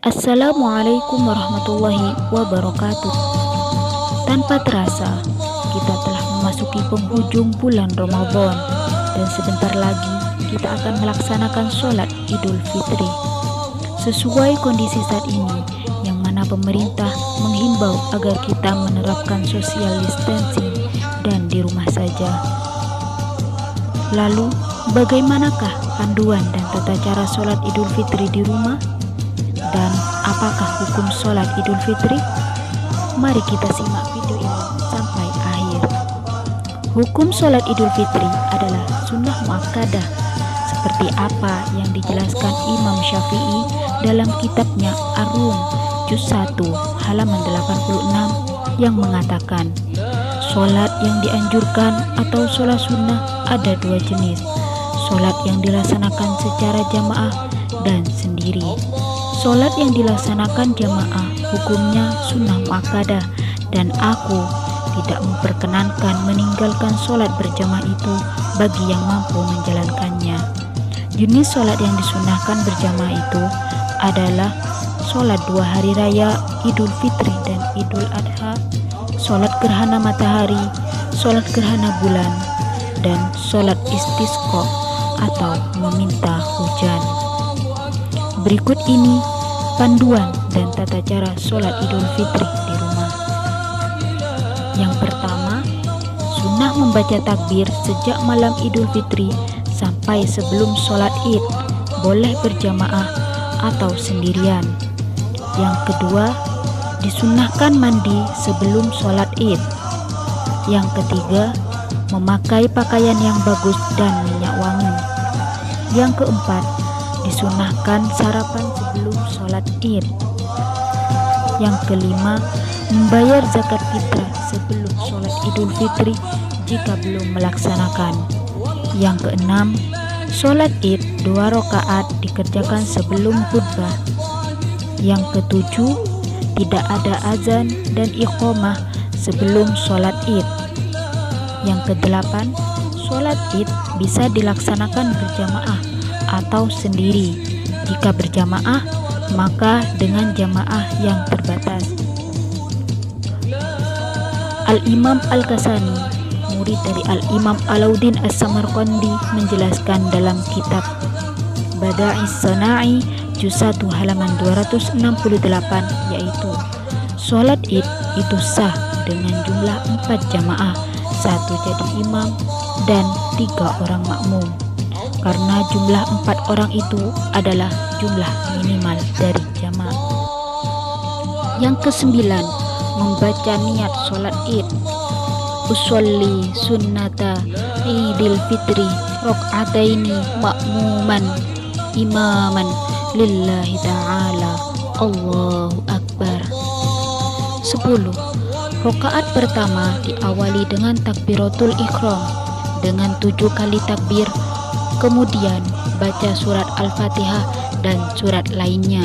Assalamualaikum warahmatullahi wabarakatuh. Tanpa terasa, kita telah memasuki penghujung bulan Ramadan dan sebentar lagi kita akan melaksanakan sholat Idul Fitri. Sesuai kondisi saat ini, yang mana pemerintah menghimbau agar kita menerapkan social distancing dan di rumah saja. Lalu, bagaimanakah panduan dan tata cara sholat Idul Fitri di rumah? Dan apakah hukum sholat Idul Fitri? Mari kita simak video ini sampai akhir. Hukum sholat Idul Fitri adalah sunnah muakkadah, seperti apa yang dijelaskan Imam Syafi'i dalam kitabnya Ar-Rum juz 1 halaman 86 yang mengatakan, sholat yang dianjurkan atau sholat sunnah ada dua jenis, sholat yang dilaksanakan secara jamaah dan sendiri. Sholat yang dilaksanakan jamaah hukumnya sunnah muakkadah dan aku tidak memperkenankan meninggalkan sholat berjamaah itu bagi yang mampu menjalankannya. Jenis sholat yang disunahkan berjamaah itu adalah sholat 2 hari raya Idul Fitri dan Idul Adha, sholat gerhana matahari, sholat gerhana bulan, dan sholat istisqa atau meminta hujan. Berikut ini panduan dan tata cara sholat Idul Fitri di rumah. Yang pertama, sunnah membaca takbir sejak malam Idul Fitri sampai sebelum sholat Id, boleh berjamaah atau sendirian. Yang kedua, disunnahkan mandi sebelum sholat Id. Yang ketiga, memakai pakaian yang bagus dan minyak wangi. Yang keempat, disunahkan sarapan sebelum sholat Id. Yang kelima, membayar zakat fitrah sebelum sholat Idul Fitri jika belum melaksanakan. Yang keenam, sholat Id 2 rakaat dikerjakan sebelum khutbah. Yang ketujuh, tidak ada azan dan iqamah sebelum sholat Id. Yang kedelapan, sholat Id bisa dilaksanakan berjamaah atau sendiri. Jika berjamaah, maka dengan jamaah yang terbatas. Al-Imam Al-Kasani, murid dari Al-Imam Alauddin As-Samarqandi, menjelaskan dalam kitab Bada'is Sana'i juz 1 halaman 268, yaitu sholat Id itu sah dengan jumlah 4 jamaah, 1 jadi imam dan 3 orang makmum, karena jumlah 4 orang itu adalah jumlah minimal dari jamaah. Yang kesembilan, membaca niat sholat Id. Usolli sunnata Idul Fitri rok'ataini ma'muman imaman lillahi ta'ala, Allahu Akbar. 10. Rakaat pertama diawali dengan takbiratul ihram dengan 7 kali takbir, kemudian baca surat Al-Fatihah dan surat lainnya.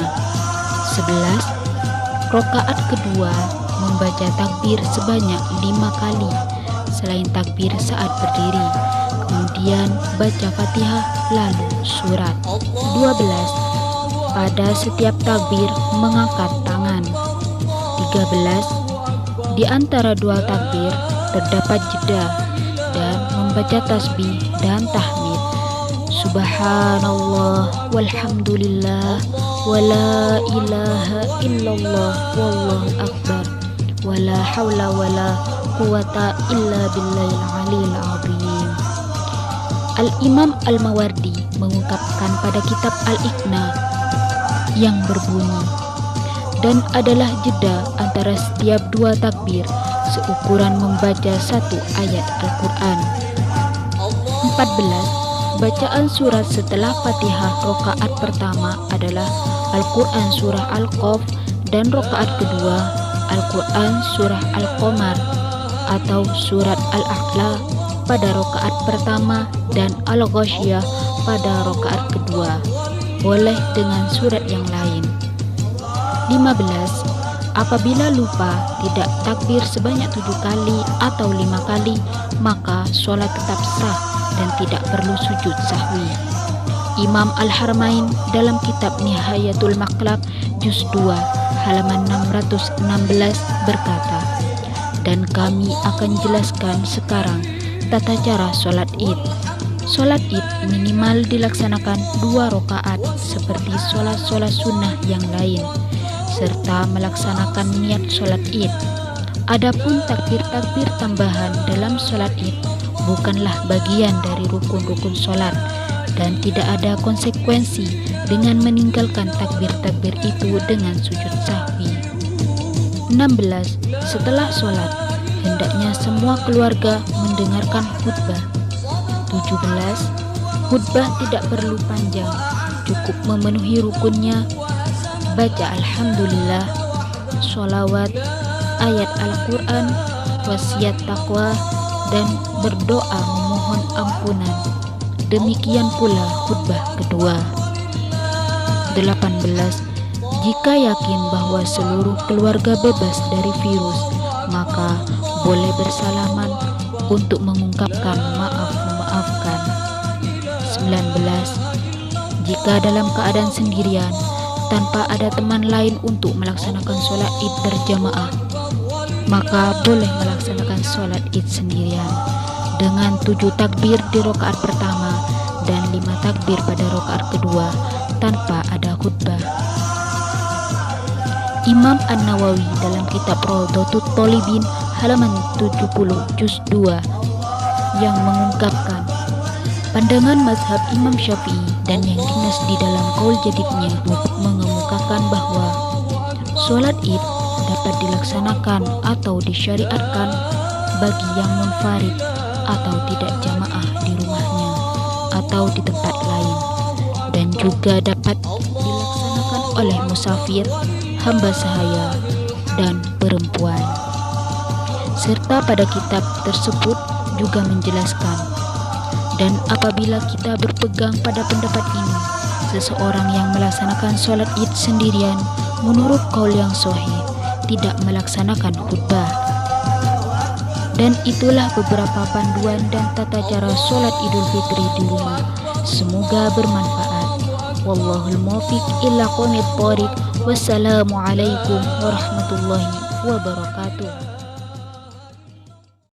11. Rakaat kedua membaca takbir sebanyak 5 kali selain takbir saat berdiri, kemudian baca Fatihah lalu surat. 12. Pada setiap takbir mengangkat tangan. 13. Di antara 2 takbir terdapat jeda dan membaca tasbih dan tahmid. Subhanallah walhamdulillah wala ilaha illallah wallahu akbar wala hawla wala quwata illa billahil aliyil azim. Al-Imam Al-Mawardi mengungkapkan pada kitab Al-Iqna yang berbunyi, dan adalah jeda antara setiap 2 takbir seukuran membaca 1 ayat Al-Quran. 14. Bacaan surat setelah Fatihah rakaat pertama adalah Al-Quran surah Al-Qaf dan rakaat kedua Al-Quran surah Al-Qamar atau surat Al-A'la pada rakaat pertama dan Al-Ghasyiyah pada rakaat kedua, boleh dengan surat yang lain. 15. Apabila lupa tidak takbir sebanyak 7 kali atau 5 kali, maka sholat tetap sah dan tidak perlu sujud sahwi. Imam Al-Haramain dalam kitab Nihayatul Maqlab juz 2 halaman 616 berkata, dan kami akan jelaskan sekarang tata cara sholat id. Sholat id minimal dilaksanakan 2 rakaat seperti sholat-sholat sunnah yang lain, serta melaksanakan niat sholat id. Adapun takbir-takbir tambahan dalam sholat id bukanlah bagian dari rukun-rukun sholat, dan tidak ada konsekuensi dengan meninggalkan takbir-takbir itu dengan sujud sahwi. 16. Setelah sholat, hendaknya semua keluarga mendengarkan khutbah. 17. Khutbah tidak perlu panjang, cukup memenuhi rukunnya, baca Alhamdulillah, sholawat, ayat Al-Quran, wasiat takwa, dan berdoa memohon ampunan. Demikian pula khutbah kedua. 18. Jika yakin bahwa seluruh keluarga bebas dari virus, maka boleh bersalaman untuk mengungkapkan maaf-memaafkan. 19. Jika dalam keadaan sendirian, tanpa ada teman lain untuk melaksanakan sholat id berjamaah, maka boleh melaksanakan sholat id sendirian dengan 7 takbir di rakaat pertama dan 5 takbir pada rakaat kedua tanpa ada khutbah. Imam An-Nawawi dalam kitab Rawdatut Thalibin halaman 70 juz 2 yang mengungkapkan pandangan mazhab Imam Syafi'i dan yang dinas di dalam qaul jadidnya mengemukakan bahwa sholat id dapat dilaksanakan atau disyariatkan bagi yang munfarid atau tidak jamaah di rumahnya atau di tempat lain, dan juga dapat dilaksanakan oleh musafir, hamba sahaya, dan perempuan. Serta pada kitab tersebut juga menjelaskan, dan apabila kita berpegang pada pendapat ini, seseorang yang melaksanakan sholat id sendirian menurut qaul yang sahih tidak melaksanakan khutbah. Dan itulah beberapa panduan dan tata cara sholat Idul Fitri di rumah. Semoga bermanfaat. Wallahul muwaffiq ila qawmit thoriq. Wassalamualaikum warahmatullahi wabarakatuh.